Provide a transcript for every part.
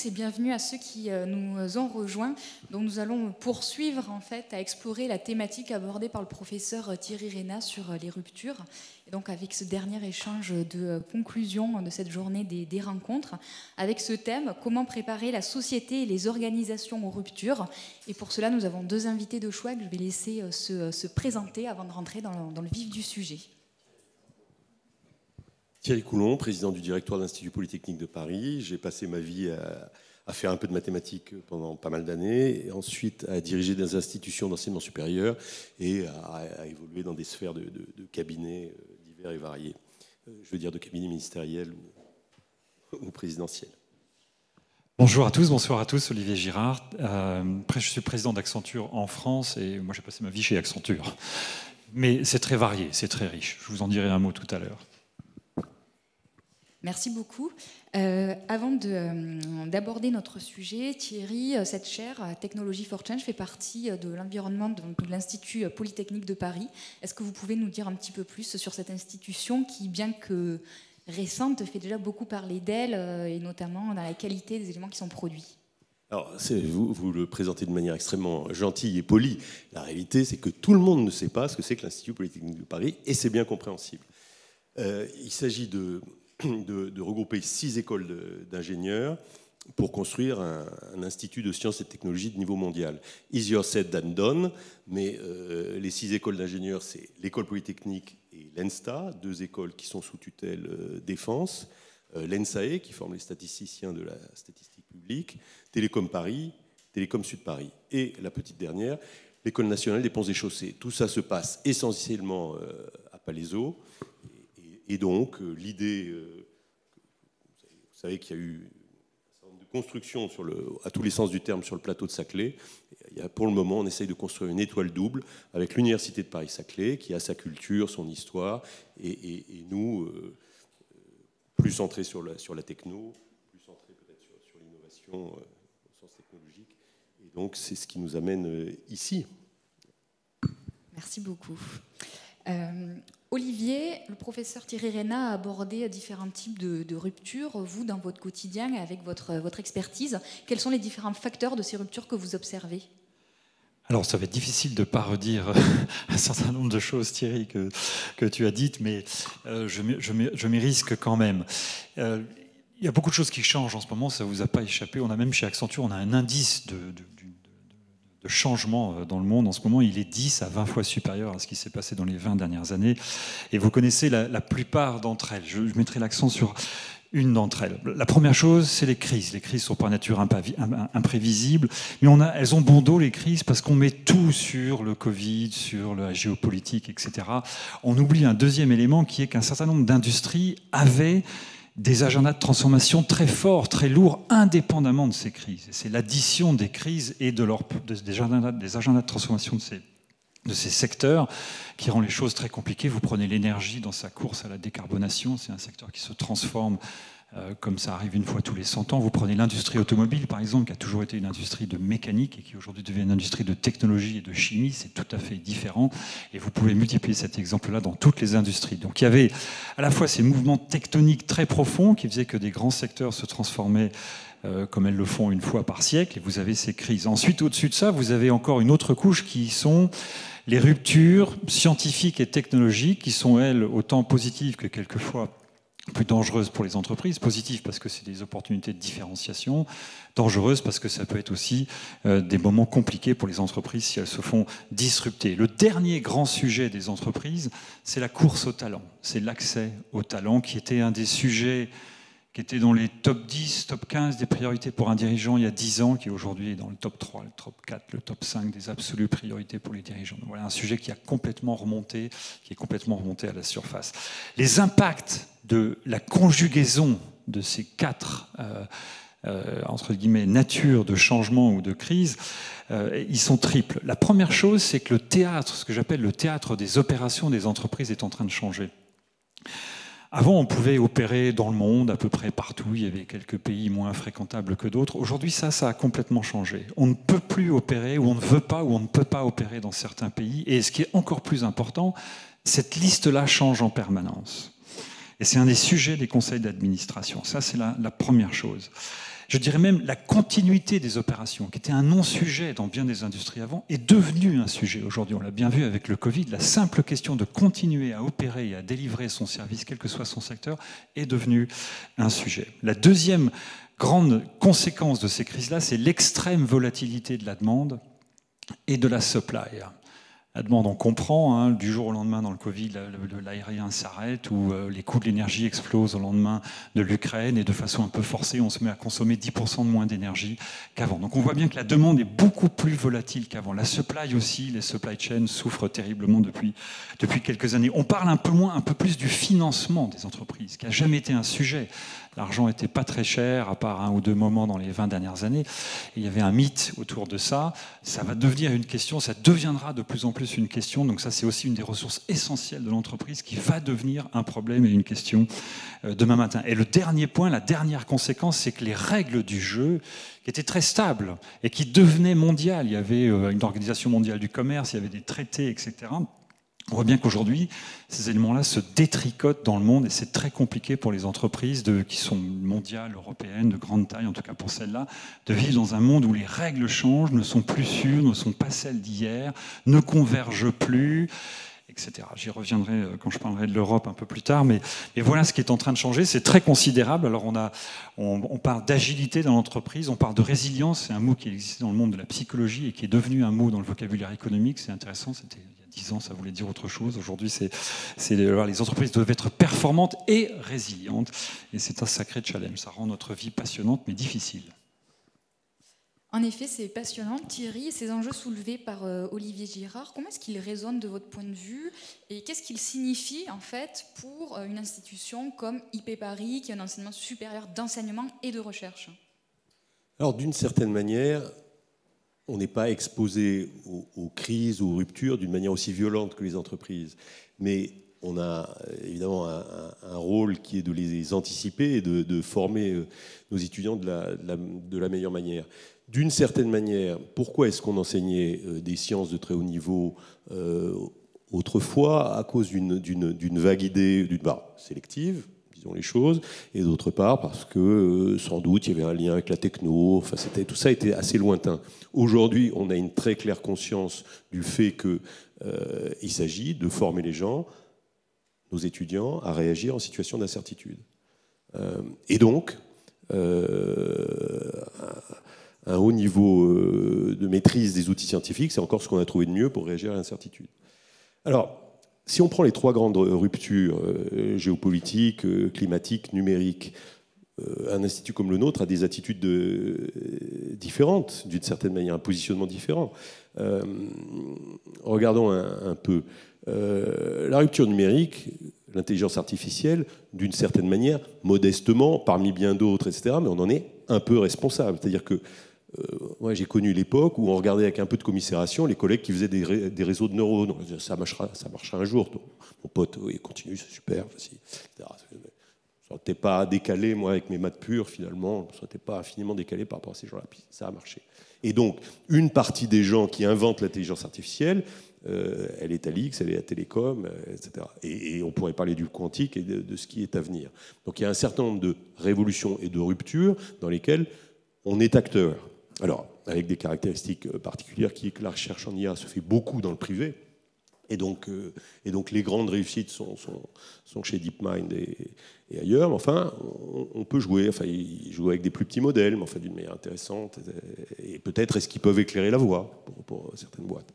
tous et bienvenue à ceux qui nous ont rejoints. Donc nous allons poursuivre en fait à explorer la thématique abordée par le professeur Thierry Reyna sur les ruptures. Et donc avec ce dernier échange de conclusion de cette journée des rencontres, avec ce thème, comment préparer la société et les organisations aux ruptures. Et pour cela, nous avons deux invités de choix que je vais laisser se présenter avant de rentrer dans le vif du sujet. Thierry Coulon, président du directoire de l'Institut Polytechnique de Paris. J'ai passé ma vie à faire un peu de mathématiques pendant pas mal d'années, et ensuite à diriger des institutions d'enseignement supérieur et à évoluer dans des sphères de cabinets divers et variés. Je veux dire de cabinets ministériels ou présidentiels. Bonjour à tous, bonsoir à tous, Olivier Girard. Je suis président d'Accenture en France et moi j'ai passé ma vie chez Accenture. Mais c'est très varié, c'est très riche. Je vous en dirai un mot tout à l'heure. Merci beaucoup. Avant d'aborder notre sujet, Thierry, cette chaire Technology for Change fait partie de l'environnement de l'Institut Polytechnique de Paris. Est-ce que vous pouvez nous dire un petit peu plus sur cette institution qui, bien que récente, fait déjà beaucoup parler d'elle et notamment dans la qualité des éléments qui sont produits? Alors, vous le présentez de manière extrêmement gentille et polie. La réalité, c'est que tout le monde ne sait pas ce que c'est que l'Institut Polytechnique de Paris, et c'est bien compréhensible. Il s'agit de regrouper 6 écoles d'ingénieurs pour construire un institut de sciences et de technologies de niveau mondial. Easier said than done, mais les 6 écoles d'ingénieurs, c'est l'école polytechnique et l'ENSTA, 2 écoles qui sont sous tutelle défense, l'ENSAE, qui forme les statisticiens de la statistique publique, Télécom Paris, Télécom Sud Paris, et la petite dernière, l'École nationale des ponts et chaussées. Tout ça se passe essentiellement à Palaiseau. Et donc, l'idée, vous savez qu'il y a eu un certain nombre de constructions à tous les sens du terme sur le plateau de Saclay. Pour le moment, on essaye de construire une étoile double avec l'Université de Paris-Saclay, qui a sa culture, son histoire, et nous, plus centrés sur la techno, plus centrés peut-être sur l'innovation au sens technologique. Et donc, c'est ce qui nous amène ici. Merci beaucoup. Olivier, le professeur Thierry Reyna a abordé différents types de ruptures. Vous, dans votre quotidien, avec votre expertise, quels sont les différents facteurs de ces ruptures que vous observez? Alors, ça va être difficile de ne pas redire un certain nombre de choses, Thierry, que tu as dites, mais je m'y risque quand même. Il y a beaucoup de choses qui changent en ce moment, ça ne vous a pas échappé. On a même chez Accenture, on a un indice de changement dans le monde. En ce moment, il est 10 à 20 fois supérieur à ce qui s'est passé dans les 20 dernières années. Et vous connaissez la plupart d'entre elles. Je mettrai l'accent sur une d'entre elles. La première chose, c'est les crises. Les crises sont par nature imprévisibles, mais elles ont bon dos, les crises, parce qu'on met tout sur le Covid, sur la géopolitique, etc. On oublie un deuxième élément qui est qu'un certain nombre d'industries avaient des agendas de transformation très forts, très lourds, indépendamment de ces crises. C'est l'addition des crises et des agendas de transformation de ces secteurs qui rend les choses très compliquées. Vous prenez l'énergie dans sa course à la décarbonation, c'est un secteur qui se transforme comme ça arrive une fois tous les 100 ans. Vous prenez l'industrie automobile, par exemple, qui a toujours été une industrie de mécanique et qui aujourd'hui devient une industrie de technologie et de chimie. C'est tout à fait différent. Et vous pouvez multiplier cet exemple-là dans toutes les industries. Donc il y avait à la fois ces mouvements tectoniques très profonds qui faisaient que des grands secteurs se transformaient comme elles le font une fois par siècle. Et vous avez ces crises. Ensuite, au-dessus de ça, vous avez encore une autre couche qui sont les ruptures scientifiques et technologiques qui sont, elles, autant positives que quelquefois plus dangereuse pour les entreprises, positive parce que c'est des opportunités de différenciation, dangereuse parce que ça peut être aussi des moments compliqués pour les entreprises si elles se font disrupter. Le dernier grand sujet des entreprises, c'est la course au talent, c'est l'accès au talent qui était un des sujets qui était dans les top 10, top 15 des priorités pour un dirigeant il y a 10 ans, qui aujourd'hui est dans le top 3, le top 4, le top 5 des absolues priorités pour les dirigeants. Donc voilà un sujet qui est complètement remonté à la surface. Les impacts de la conjugaison de ces 4 entre guillemets natures de changement ou de crise, ils sont triples. La première chose, c'est que le théâtre, ce que j'appelle le théâtre des opérations des entreprises, est en train de changer. Avant, on pouvait opérer dans le monde, à peu près partout. Il y avait quelques pays moins fréquentables que d'autres. Aujourd'hui, ça a complètement changé. On ne peut plus opérer, ou on ne veut pas, ou on ne peut pas opérer dans certains pays. Et ce qui est encore plus important, cette liste-là change en permanence. Et c'est un des sujets des conseils d'administration. Ça, c'est la première chose. Je dirais même la continuité des opérations, qui était un non-sujet dans bien des industries avant, est devenue un sujet aujourd'hui. On l'a bien vu avec le Covid. La simple question de continuer à opérer et à délivrer son service, quel que soit son secteur, est devenue un sujet. La deuxième grande conséquence de ces crises-là, c'est l'extrême volatilité de la demande et de la supply. La demande, on comprend, hein, du jour au lendemain dans le Covid, l'aérien s'arrête ou les coûts de l'énergie explosent au lendemain de l'Ukraine et de façon un peu forcée, on se met à consommer 10% de moins d'énergie qu'avant. Donc on voit bien que la demande est beaucoup plus volatile qu'avant. La supply aussi, les supply chains souffrent terriblement depuis quelques années. On parle un peu plus du financement des entreprises, qui n'a jamais été un sujet. L'argent n'était pas très cher, à part un ou deux moments dans les 20 dernières années. Et il y avait un mythe autour de ça. Ça va devenir une question, ça deviendra de plus en plus une question. Donc ça, c'est aussi une des ressources essentielles de l'entreprise qui va devenir un problème et une question demain matin. Et le dernier point, la dernière conséquence, c'est que les règles du jeu, qui étaient très stables et qui devenaient mondiales, il y avait une organisation mondiale du commerce, il y avait des traités, etc. On voit bien qu'aujourd'hui, ces éléments-là se détricotent dans le monde et c'est très compliqué pour les entreprises qui sont mondiales, européennes, de grande taille, en tout cas pour celles-là, de vivre dans un monde où les règles changent, ne sont plus sûres, ne sont pas celles d'hier, ne convergent plus, etc. J'y reviendrai quand je parlerai de l'Europe un peu plus tard, mais voilà ce qui est en train de changer, c'est très considérable. Alors on parle d'agilité dans l'entreprise, on parle de résilience, c'est un mot qui existe dans le monde de la psychologie et qui est devenu un mot dans le vocabulaire économique, c'est intéressant, c'était il y a 10 ans, ça voulait dire autre chose. Aujourd'hui, les entreprises doivent être performantes et résilientes, et c'est un sacré challenge. Ça rend notre vie passionnante, mais difficile. En effet, c'est passionnant. Thierry, ces enjeux soulevés par Olivier Girard, comment est-ce qu'ils résonnent de votre point de vue et qu'est-ce qu'ils signifient en fait pour une institution comme IP Paris, qui est un enseignement supérieur d'enseignement et de recherche? Alors, d'une certaine manière, on n'est pas exposé aux crises, aux ruptures d'une manière aussi violente que les entreprises. Mais on a évidemment un rôle qui est de les anticiper et de former nos étudiants de la meilleure manière. D'une certaine manière, pourquoi est-ce qu'on enseignait des sciences de très haut niveau autrefois? À cause d'une vague idée, d'une part sélective, disons les choses, et d'autre part parce que sans doute il y avait un lien avec la techno, enfin, tout ça était assez lointain. Aujourd'hui, on a une très claire conscience du fait qu'il s'agit de former les gens, nos étudiants, à réagir en situation d'incertitude. Et donc, un haut niveau de maîtrise des outils scientifiques, c'est encore ce qu'on a trouvé de mieux pour réagir à l'incertitude. Alors, si on prend les trois grandes ruptures, géopolitiques, climatiques, numériques, un institut comme le nôtre a des attitudes différentes, d'une certaine manière, un positionnement différent. Regardons un peu. La rupture numérique, l'intelligence artificielle, d'une certaine manière, modestement, parmi bien d'autres, etc., mais on en est un peu responsable. C'est-à-dire que moi, j'ai connu l'époque où on regardait avec un peu de commisération les collègues qui faisaient des réseaux de neurones. Ça marchera un jour. Mon pote, oui, continue, c'est super, facile, etc. Je ne serais pas décalé, moi, avec mes maths pures, finalement. Je ne serais pas infiniment décalé par rapport à ces gens-là. Puis ça a marché. Et donc, une partie des gens qui inventent l'intelligence artificielle, elle est à l'X, elle est à Télécom, etc. Et on pourrait parler du quantique et de ce qui est à venir. Donc il y a un certain nombre de révolutions et de ruptures dans lesquelles on est acteur. Alors, avec des caractéristiques particulières, qui est que la recherche en IA se fait beaucoup dans le privé. Et donc les grandes réussites sont chez DeepMind et ailleurs. Mais enfin, on peut jouer. Enfin, ils jouent avec des plus petits modèles, mais enfin d'une manière intéressante. Et peut-être est-ce qu'ils peuvent éclairer la voie pour certaines boîtes.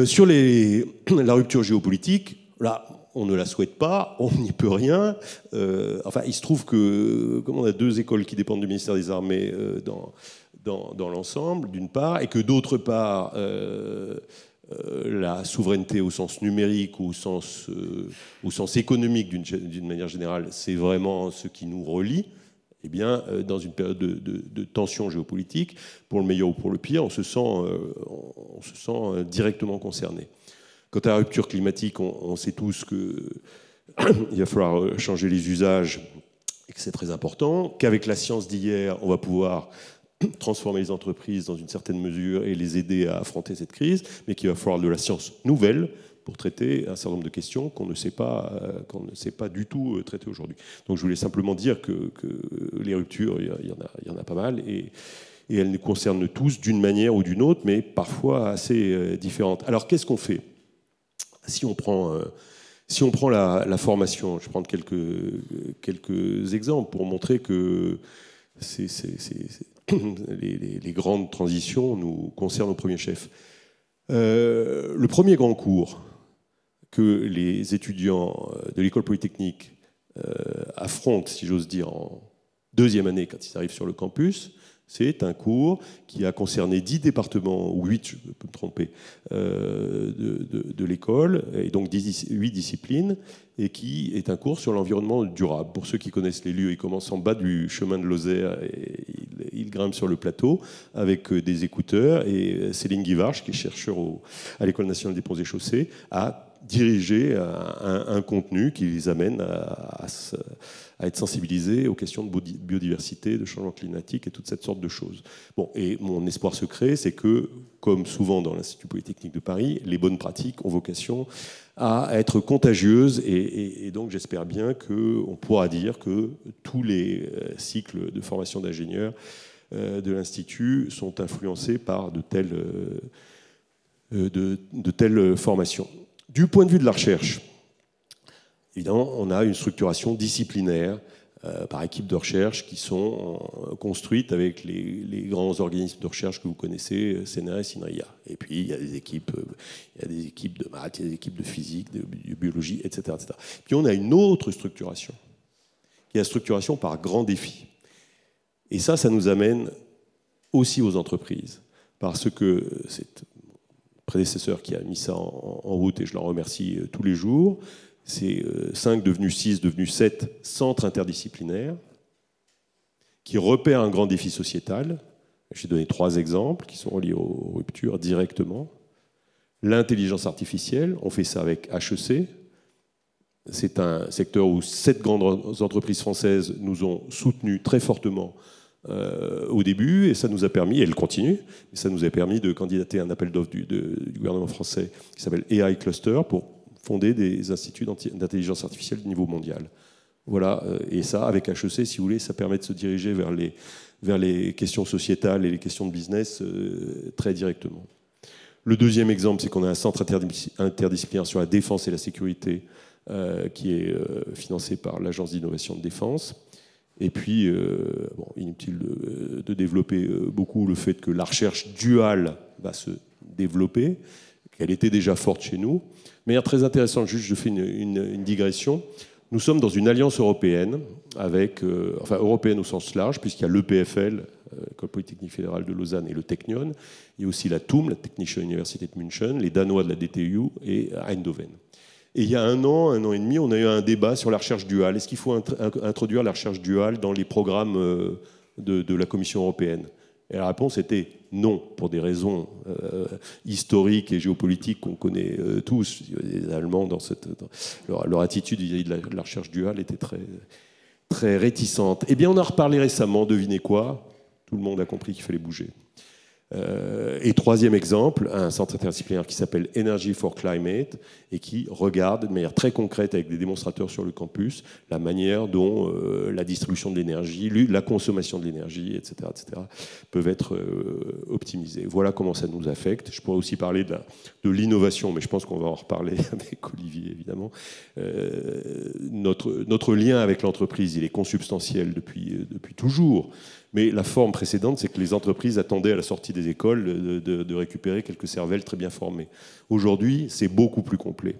Sur la rupture géopolitique, là, on ne la souhaite pas, on n'y peut rien. Enfin, il se trouve que, comme on a deux écoles qui dépendent du ministère des Armées dans l'ensemble, d'une part, et que d'autre part, la souveraineté au sens numérique, au sens économique d'une manière générale, c'est vraiment ce qui nous relie. Eh bien, dans une période de tension géopolitique, pour le meilleur ou pour le pire, on se sent directement concerné. Quant à la rupture climatique, on sait tous qu'il va falloir changer les usages et que c'est très important, qu'avec la science d'hier, on va pouvoir transformer les entreprises dans une certaine mesure et les aider à affronter cette crise, mais qu'il va falloir de la science nouvelle pour traiter un certain nombre de questions qu'on ne sait pas du tout traiter aujourd'hui. Donc je voulais simplement dire que les ruptures, il y en a pas mal, et elles nous concernent tous d'une manière ou d'une autre, mais parfois assez différentes. Alors qu'est-ce qu'on fait ? Si on prend la formation, je vais prendre quelques exemples pour montrer que les grandes transitions nous concernent au premier chef. Le premier grand cours que les étudiants de l'école polytechnique affrontent, si j'ose dire, en deuxième année quand ils arrivent sur le campus, c'est un cours qui a concerné 10 départements, ou 8, je peux me tromper, de l'école, et donc 8 disciplines, et qui est un cours sur l'environnement durable. Pour ceux qui connaissent les lieux, il commence en bas du chemin de Lozère, et il grimpe sur le plateau avec des écouteurs, et Céline Guivarch, qui est chercheur à l'École nationale des ponts et chaussées, a dirigé un contenu qui les amène à être sensibilisés aux questions de biodiversité, de changement climatique et toutes cette sorte de choses. Bon, et mon espoir secret, c'est que, comme souvent dans l'Institut Polytechnique de Paris, les bonnes pratiques ont vocation à être contagieuses, et donc j'espère bien qu'on pourra dire que tous les cycles de formation d'ingénieurs de l'Institut sont influencés par de telles formations. Du point de vue de la recherche, évidemment, on a une structuration disciplinaire par équipe de recherche qui sont construites avec les grands organismes de recherche que vous connaissez, CNRS, INRIA. Et puis, il y a des équipes de maths, il y a des équipes de physique, de biologie, etc., etc. Puis, on a une autre structuration, qui est la structuration par grands défis. Et ça nous amène aussi aux entreprises, parce que c'est prédécesseur qui a mis ça en route, et je l'en remercie tous les jours. C'est 5 devenus 6, devenus 7 centres interdisciplinaires qui repèrent un grand défi sociétal. J'ai donné 3 exemples qui sont reliés aux ruptures directement. L'intelligence artificielle, on fait ça avec HEC. C'est un secteur où 7 grandes entreprises françaises nous ont soutenus très fortement au début, et ça nous a permis, et elle continue, mais ça nous a permis de candidater à un appel d'offres du gouvernement français qui s'appelle AI Cluster pour fonder des instituts d'intelligence artificielle de niveau mondial. Voilà, et ça, avec HEC, si vous voulez, ça permet de se diriger vers les questions sociétales et les questions de business très directement. Le deuxième exemple, c'est qu'on a un centre interdisciplinaire sur la défense et la sécurité qui est financé par l'Agence d'innovation de défense. Et puis, inutile de développer beaucoup le fait que la recherche duale va se développer, qu'elle était déjà forte chez nous. De manière très intéressante, juste je fais une digression. Nous sommes dans une alliance européenne, européenne au sens large, puisqu'il y a l'EPFL, l'École Polytechnique Fédérale de Lausanne, et le Technion. Il y a aussi la TUM, la Technische Universität München, les Danois de la DTU et Eindhoven. Et il y a un an et demi, on a eu un débat sur la recherche duale. Est-ce qu'il faut introduire la recherche duale dans les programmes de la Commission européenne ? Et la réponse était non, pour des raisons historiques et géopolitiques qu'on connaît tous. Les Allemands, leur attitude vis-à-vis de la recherche duale était très, très réticente. Eh bien, on a reparlé récemment, devinez quoi ? Tout le monde a compris qu'il fallait bouger. Et troisième exemple, un centre interdisciplinaire qui s'appelle Energy for Climate et qui regarde de manière très concrète avec des démonstrateurs sur le campus la manière dont la distribution de l'énergie, la consommation de l'énergie, etc., peuvent être optimisées. Voilà comment ça nous affecte. Je pourrais aussi parler de l'innovation, mais je pense qu'on va en reparler avec Olivier, évidemment. Notre lien avec l'entreprise, il est consubstantiel depuis toujours. Mais la forme précédente, c'est que les entreprises attendaient à la sortie des écoles de récupérer quelques cervelles très bien formées. Aujourd'hui, c'est beaucoup plus complet.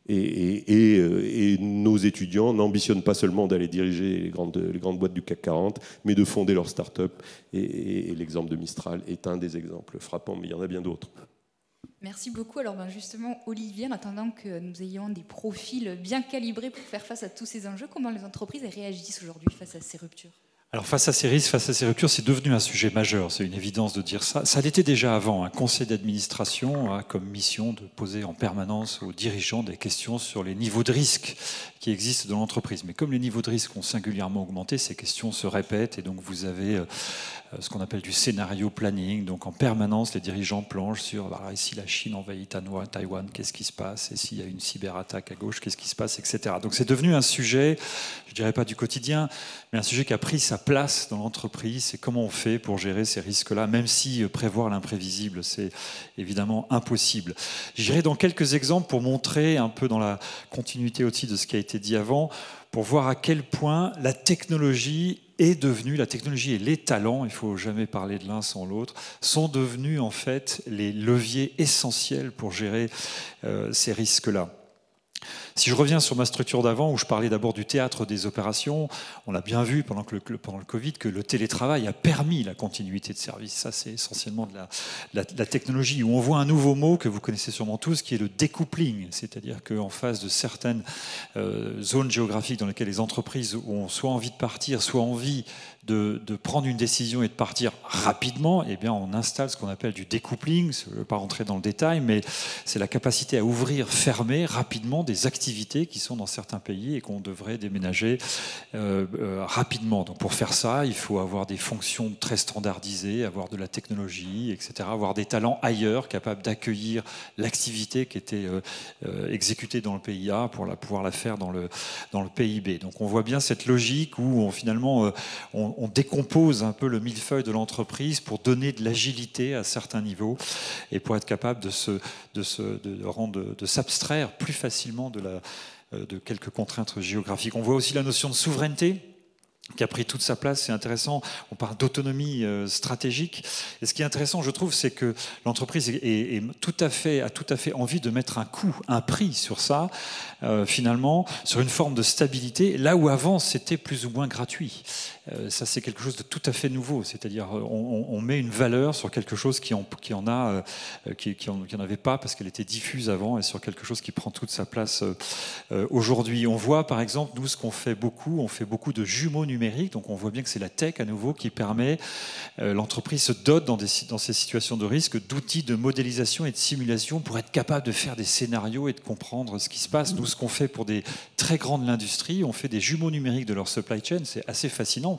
Et nos étudiants n'ambitionnent pas seulement d'aller diriger les grandes boîtes du CAC 40, mais de fonder leur start-up. Et l'exemple de Mistral est un des exemples frappants, mais il y en a bien d'autres. Merci beaucoup. Alors justement, Olivier, en attendant que nous ayons des profils bien calibrés pour faire face à tous ces enjeux, comment les entreprises réagissent aujourd'hui face à ces ruptures ? Alors face à ces risques, face à ces ruptures, c'est devenu un sujet majeur, c'est une évidence de dire ça. Ça l'était déjà avant. Un conseil d'administration a comme mission de poser en permanence aux dirigeants des questions sur les niveaux de risque qui existent dans l'entreprise. Mais comme les niveaux de risque ont singulièrement augmenté, ces questions se répètent et donc vous avez ce qu'on appelle du scénario planning. Donc en permanence, les dirigeants planchent sur si la Chine envahit Taïwan, qu'est-ce qui se passe? Et s'il y a une cyberattaque à gauche, qu'est-ce qui se passe, etc. Donc c'est devenu un sujet, je ne dirais pas du quotidien, mais un sujet qui a pris sa place dans l'entreprise. C'est comment on fait pour gérer ces risques-là, même si prévoir l'imprévisible, c'est évidemment impossible. J'irai dans quelques exemples pour montrer un peu dans la continuité aussi de ce qui a été dit avant, pour voir à quel point la technologie et les talents, il ne faut jamais parler de l'un sans l'autre, sont devenus en fait les leviers essentiels pour gérer ces risques-là. Si je reviens sur ma structure d'avant, où je parlais d'abord du théâtre des opérations, on a bien vu pendant le Covid que le télétravail a permis la continuité de service. Ça, c'est essentiellement de la technologie, où on voit un nouveau mot que vous connaissez sûrement tous, qui est le découpling. C'est-à-dire qu'en face de certaines zones géographiques dans lesquelles les entreprises ont soit envie de partir, soit envie de prendre une décision et de partir rapidement, eh bien, on installe ce qu'on appelle du découpling. Je ne vais pas rentrer dans le détail, mais c'est la capacité à ouvrir, fermer rapidement des activités qui sont dans certains pays et qu'on devrait déménager rapidement. Donc pour faire ça, il faut avoir des fonctions très standardisées, avoir de la technologie, etc., avoir des talents ailleurs capables d'accueillir l'activité qui était exécutée dans le pays A pour pouvoir la faire dans le pays B. Donc on voit bien cette logique où finalement on décompose un peu le millefeuille de l'entreprise pour donner de l'agilité à certains niveaux et pour être capable de s'abstraire plus facilement de quelques contraintes géographiques. On voit aussi la notion de souveraineté qui a pris toute sa place, c'est intéressant. On parle d'autonomie stratégique. Et ce qui est intéressant, je trouve, c'est que l'entreprise a tout à fait envie de mettre un prix sur ça, finalement, sur une forme de stabilité, là où avant, c'était plus ou moins gratuit. Ça, c'est quelque chose de tout à fait nouveau. C'est-à-dire, on met une valeur sur quelque chose qui en avait pas parce qu'elle était diffuse avant, et sur quelque chose qui prend toute sa place aujourd'hui. On voit, par exemple, nous, ce qu'on fait beaucoup, on fait beaucoup de jumeaux numérique, donc on voit bien que c'est la tech à nouveau qui permet, l'entreprise se dote dans ces situations de risque d'outils de modélisation et de simulation pour être capable de faire des scénarios et de comprendre ce qui se passe. Nous, ce qu'on fait pour des très grandes de l'industrie, on fait des jumeaux numériques de leur supply chain, c'est assez fascinant.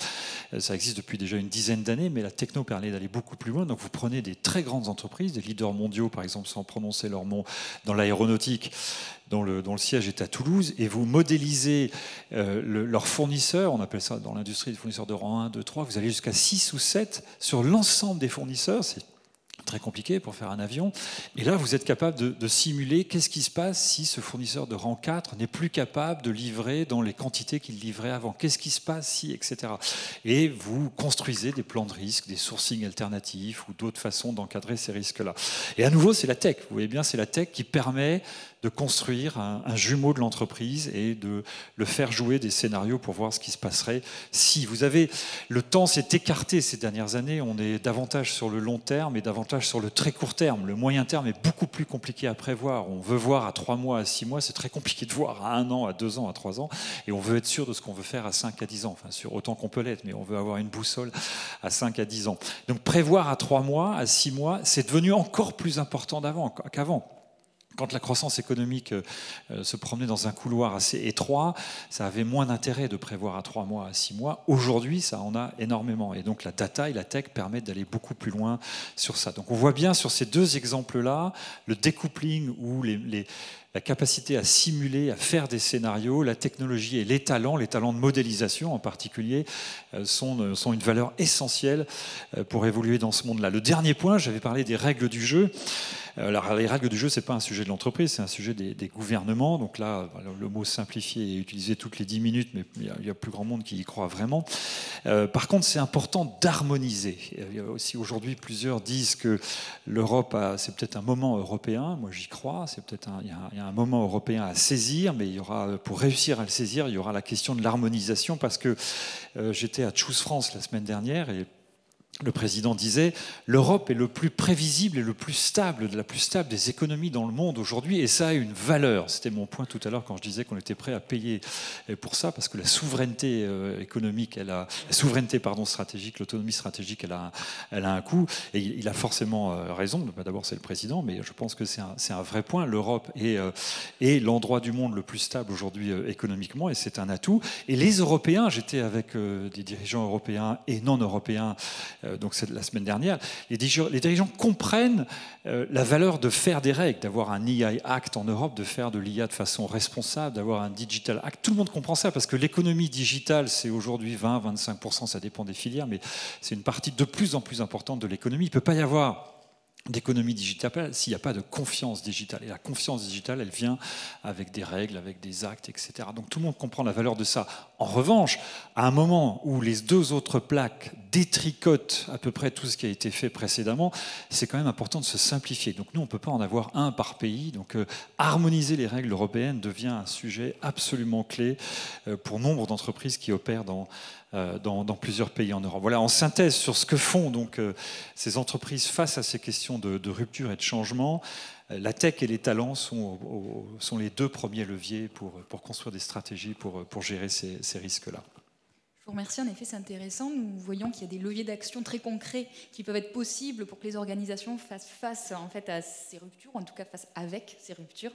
Ça existe depuis déjà une dizaine d'années, mais la techno permet d'aller beaucoup plus loin. Donc vous prenez des très grandes entreprises, des leaders mondiaux, par exemple, sans prononcer leur nom, dans l'aéronautique, dont le siège est à Toulouse, et vous modélisez leurs fournisseurs, on appelle ça dans l'industrie des fournisseurs de rang 1, 2, 3, vous allez jusqu'à 6 ou 7 sur l'ensemble des fournisseurs, c'est très compliqué pour faire un avion, et là vous êtes capable de simuler qu'est-ce qui se passe si ce fournisseur de rang 4 n'est plus capable de livrer dans les quantités qu'il livrait avant, qu'est-ce qui se passe si, etc. Et vous construisez des plans de risque, des sourcings alternatifs ou d'autres façons d'encadrer ces risques-là. Et à nouveau, c'est la tech, vous voyez bien, c'est la tech qui permet de construire un jumeau de l'entreprise et de le faire jouer des scénarios pour voir ce qui se passerait si. Vous avez, le temps s'est écarté ces dernières années, on est davantage sur le long terme et davantage sur le très court terme. Le moyen terme est beaucoup plus compliqué à prévoir. On veut voir à 3 mois, à 6 mois, c'est très compliqué de voir à 1 an, à 2 ans, à 3 ans, et on veut être sûr de ce qu'on veut faire à 5 à 10 ans, enfin sûr autant qu'on peut l'être, mais on veut avoir une boussole à 5 à 10 ans. Donc prévoir à 3 mois, à 6 mois, c'est devenu encore plus important qu'avant. Quand la croissance économique se promenait dans un couloir assez étroit, ça avait moins d'intérêt de prévoir à 3 mois, à 6 mois. Aujourd'hui, ça en a énormément. Et donc la data et la tech permettent d'aller beaucoup plus loin sur ça. Donc on voit bien sur ces deux exemples-là, le découpling ou la capacité à simuler, à faire des scénarios, la technologie et les talents de modélisation en particulier, sont une valeur essentielle pour évoluer dans ce monde-là. Le dernier point, j'avais parlé des règles du jeu. Alors, les règles du jeu, ce n'est pas un sujet de l'entreprise, c'est un sujet des gouvernements. Donc là, le mot simplifié est utilisé toutes les 10 minutes, mais il y a plus grand monde qui y croit vraiment. Par contre, c'est important d'harmoniser. Il y a aussi aujourd'hui, plusieurs disent que l'Europe, c'est peut-être un moment européen. Moi, j'y crois. C'est peut-être il y a un moment européen à saisir, mais il y aura, pour réussir à le saisir, il y aura la question de l'harmonisation, parce que j'étais à Choose France la semaine dernière et le président disait « L'Europe est le plus prévisible et le plus stable, la plus stable des économies dans le monde aujourd'hui, et ça a une valeur. » C'était mon point tout à l'heure quand je disais qu'on était prêt à payer pour ça, parce que la souveraineté économique, la souveraineté stratégique, l'autonomie stratégique, elle a un coût. Et il a forcément raison. D'abord, c'est le président, mais je pense que c'est un vrai point. L'Europe est l'endroit du monde le plus stable aujourd'hui économiquement, et c'est un atout. Et les Européens, j'étais avec des dirigeants européens et non européens donc c'est la semaine dernière, les dirigeants comprennent la valeur de faire des règles, d'avoir un EI Act en Europe, de faire de l'IA de façon responsable, d'avoir un Digital Act. Tout le monde comprend ça parce que l'économie digitale, c'est aujourd'hui 20-25%, ça dépend des filières, mais c'est une partie de plus en plus importante de l'économie. Il ne peut pas y avoir d'économie digitale s'il n'y a pas de confiance digitale. Et la confiance digitale, elle vient avec des règles, avec des actes, etc. Donc tout le monde comprend la valeur de ça. En revanche, à un moment où les deux autres plaques détricotent à peu près tout ce qui a été fait précédemment, c'est quand même important de se simplifier. Donc nous, on ne peut pas en avoir un par pays. Donc harmoniser les règles européennes devient un sujet absolument clé pour nombre d'entreprises qui opèrent dans plusieurs pays en Europe. Voilà, en synthèse sur ce que font donc ces entreprises face à ces questions de rupture et de changement, la tech et les talents sont les deux premiers leviers pour construire des stratégies pour gérer ces risques-là. Je vous remercie, en effet c'est intéressant. Nous voyons qu'il y a des leviers d'action très concrets qui peuvent être possibles pour que les organisations fassent face en fait, à ces ruptures, ou en tout cas fassent avec ces ruptures.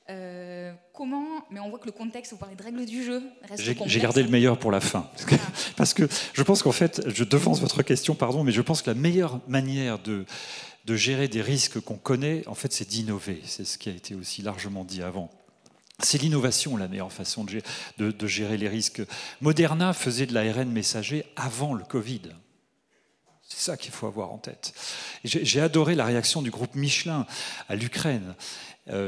Mais on voit que le contexte, vous parlez de règles du jeu, reste complexe. J'ai gardé le meilleur pour la fin. Parce que je pense qu'en fait, je devance votre question, pardon, mais je pense que la meilleure manière de gérer des risques qu'on connaît, en fait, c'est d'innover. C'est ce qui a été aussi largement dit avant. C'est l'innovation, la meilleure façon de gérer les risques. Moderna faisait de l'ARN messager avant le Covid. C'est ça qu'il faut avoir en tête. J'ai adoré la réaction du groupe Michelin à l'Ukraine.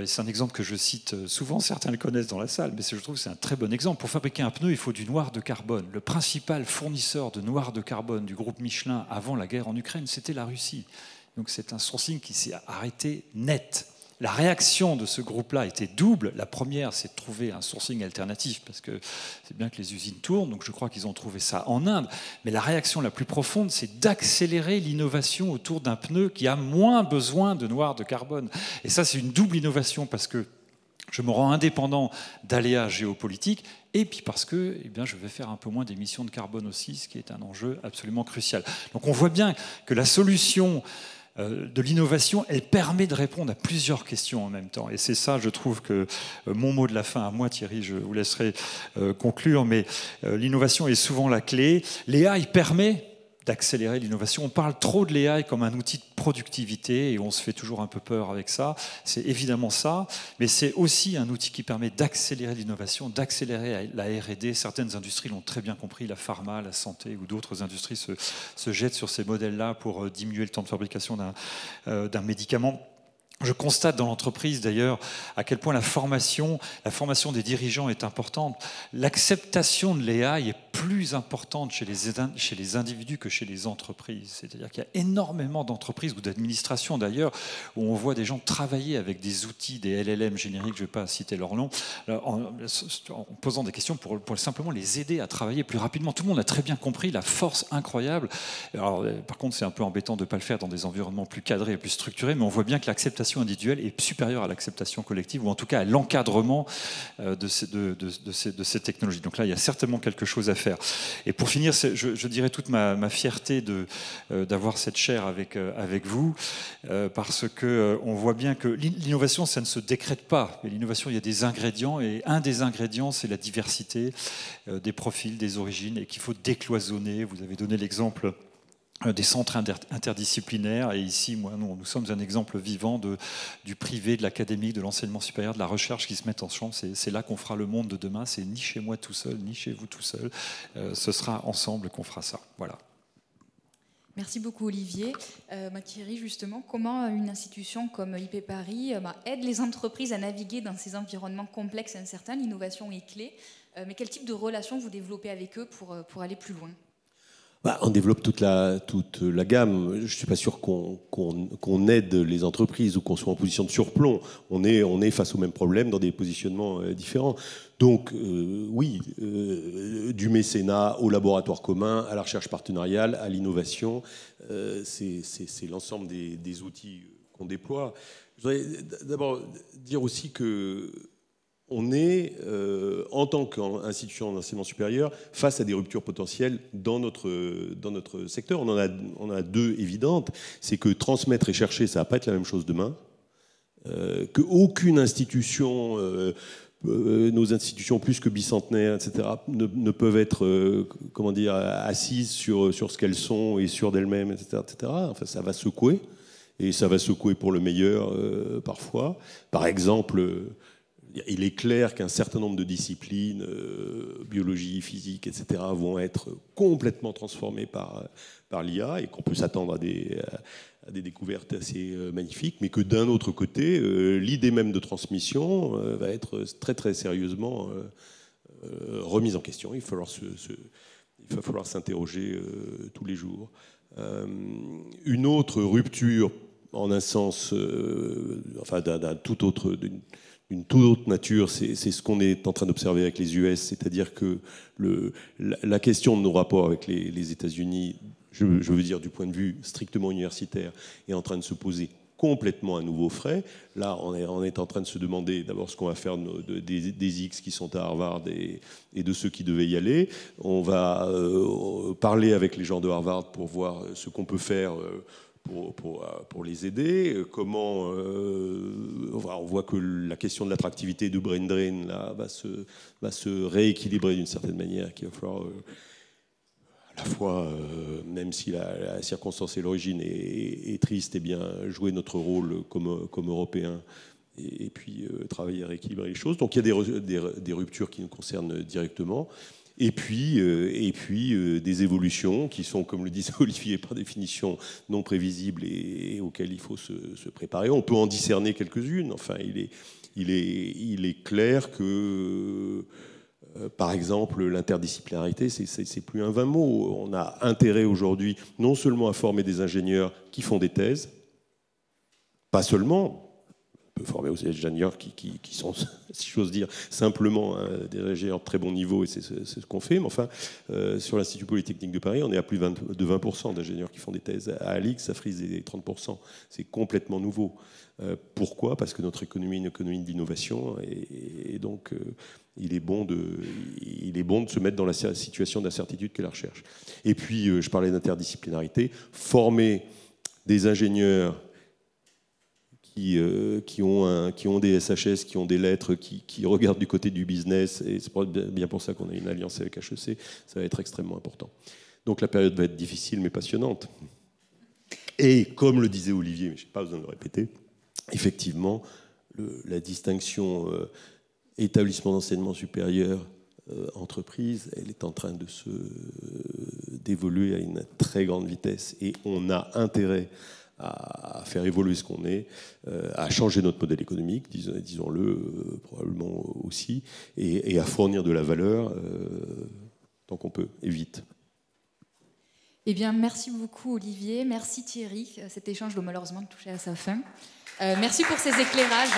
C'est un exemple que je cite souvent, certains le connaissent dans la salle, mais je trouve que c'est un très bon exemple. Pour fabriquer un pneu, il faut du noir de carbone. Le principal fournisseur de noir de carbone du groupe Michelin avant la guerre en Ukraine, c'était la Russie. Donc c'est un sourcing qui s'est arrêté net. La réaction de ce groupe-là était double. La première, c'est de trouver un sourcing alternatif, parce que c'est bien que les usines tournent, donc je crois qu'ils ont trouvé ça en Inde. Mais la réaction la plus profonde, c'est d'accélérer l'innovation autour d'un pneu qui a moins besoin de noir de carbone. Et ça, c'est une double innovation, parce que je me rends indépendant d'aléas géopolitiques, et puis parce que je vais faire un peu moins d'émissions de carbone aussi, ce qui est un enjeu absolument crucial. Donc on voit bien que la solution de l'innovation, elle permet de répondre à plusieurs questions en même temps. Et c'est ça, je trouve, que mon mot de la fin à moi, Thierry, je vous laisserai conclure, mais l'innovation est souvent la clé. L'AI permet d'accélérer l'innovation. On parle trop de l'AI comme un outil de productivité et on se fait toujours un peu peur avec ça. C'est évidemment ça, mais c'est aussi un outil qui permet d'accélérer l'innovation, d'accélérer la R&D. Certaines industries l'ont très bien compris, la pharma, la santé ou d'autres industries se jettent sur ces modèles-là pour diminuer le temps de fabrication d'un médicament. Je constate dans l'entreprise d'ailleurs à quel point la formation des dirigeants est importante. L'acceptation de l'AI est plus importante chez les individus que chez les entreprises. C'est-à-dire qu'il y a énormément d'entreprises ou d'administrations d'ailleurs où on voit des gens travailler avec des outils, des LLM génériques, je ne vais pas citer leur nom, en posant des questions pour simplement les aider à travailler plus rapidement. Tout le monde a très bien compris la force incroyable. Alors, par contre, c'est un peu embêtant de ne pas le faire dans des environnements plus cadrés et plus structurés, mais on voit bien que l'acceptation individuelle est supérieure à l'acceptation collective, ou en tout cas à l'encadrement de ces technologies. Donc là, il y a certainement quelque chose à faire. Et pour finir, je dirais toute ma fierté d'avoir cette chaire avec vous, parce qu'on voit bien que l'innovation, ça ne se décrète pas. Mais l'innovation, il y a des ingrédients, et un des ingrédients, c'est la diversité des profils, des origines, et qu'il faut décloisonner. Vous avez donné l'exemple des centres interdisciplinaires, et ici, nous sommes un exemple vivant du privé, de l'académique, de l'enseignement supérieur, de la recherche qui se mettent ensemble. C'est là qu'on fera le monde de demain. C'est ni chez moi tout seul, ni chez vous tout seul. Ce sera ensemble qu'on fera ça. Voilà. Merci beaucoup Olivier. Thierry, justement, comment une institution comme IP Paris aide les entreprises à naviguer dans ces environnements complexes et incertains? L'innovation est clé, mais quel type de relation vous développez avec eux pour aller plus loin? On développe toute la gamme. Je ne suis pas sûr qu'on aide les entreprises ou qu'on soit en position de surplomb. On est face au même problème dans des positionnements différents. Donc oui, du mécénat au laboratoire commun, à la recherche partenariale, à l'innovation, c'est l'ensemble des outils qu'on déploie. Je voudrais d'abord dire aussi que on est, en tant qu'institution d'enseignement supérieur, face à des ruptures potentielles dans notre secteur. On en a deux évidentes. C'est que transmettre et chercher, ça ne va pas être la même chose demain. Qu'aucune institution nos institutions plus que bicentenaires, etc., ne peuvent être, comment dire, assises sur ce qu'elles sont et sur d'elles-mêmes, etc., etc. Enfin, ça va secouer, et ça va secouer pour le meilleur parfois. Par exemple, il est clair qu'un certain nombre de disciplines, biologie, physique, etc., vont être complètement transformées par l'IA et qu'on peut s'attendre à des découvertes assez magnifiques, mais que d'un autre côté, l'idée même de transmission va être très très sérieusement remise en question. Il va falloir s'interroger tous les jours. Une autre rupture, en un sens, enfin d'une toute autre nature, c'est ce qu'on est en train d'observer avec les US, c'est-à-dire que la question de nos rapports avec les États-Unis, je veux dire du point de vue strictement universitaire, est en train de se poser complètement à nouveau frais. Là, on est en train de se demander d'abord ce qu'on va faire des X qui sont à Harvard et de ceux qui devaient y aller. On va parler avec les gens de Harvard pour voir ce qu'on peut faire pour les aider. Comment on voit que la question de l'attractivité de brain drain là, va se rééquilibrer d'une certaine manière, qu'il va falloir à la fois, même si la circonstance et l'origine est triste, eh bien, jouer notre rôle comme Européens et puis travailler à rééquilibrer les choses. Donc il y a des ruptures qui nous concernent directement. Et puis des évolutions qui sont, comme le disait Olivier, par définition non prévisibles et auxquelles il faut se préparer. On peut en discerner quelques-unes. Enfin, il est clair que, par exemple, l'interdisciplinarité, c'est plus un vain mot. On a intérêt aujourd'hui non seulement à former des ingénieurs qui font des thèses, pas seulement. On peut former aussi des ingénieurs qui sont, si j'ose dire, simplement des ingénieurs de très bon niveau, et c'est ce qu'on fait. Mais enfin, sur l'Institut Polytechnique de Paris, on est à plus de 20% d'ingénieurs qui font des thèses. À Alix, ça frise les 30%. C'est complètement nouveau. Pourquoi ? Parce que notre économie est une économie d'innovation, et donc il est bon de se mettre dans la situation d'incertitude qu'est la recherche. Et puis, je parlais d'interdisciplinarité. Former des ingénieurs qui ont des SHS, qui ont des lettres, qui regardent du côté du business, et c'est bien pour ça qu'on a une alliance avec HEC, ça va être extrêmement important. Donc la période va être difficile mais passionnante. Et comme le disait Olivier, mais je n'ai pas besoin de le répéter, effectivement, la distinction établissement d'enseignement supérieur, entreprise, elle est en train d'évoluer à une très grande vitesse, et on a intérêt à faire évoluer ce qu'on est, à changer notre modèle économique, disons-le, probablement aussi, et à fournir de la valeur tant qu'on peut, et vite. Eh bien, merci beaucoup Olivier, merci Thierry. Cet échange doit malheureusement toucher à sa fin. Merci pour ces éclairages.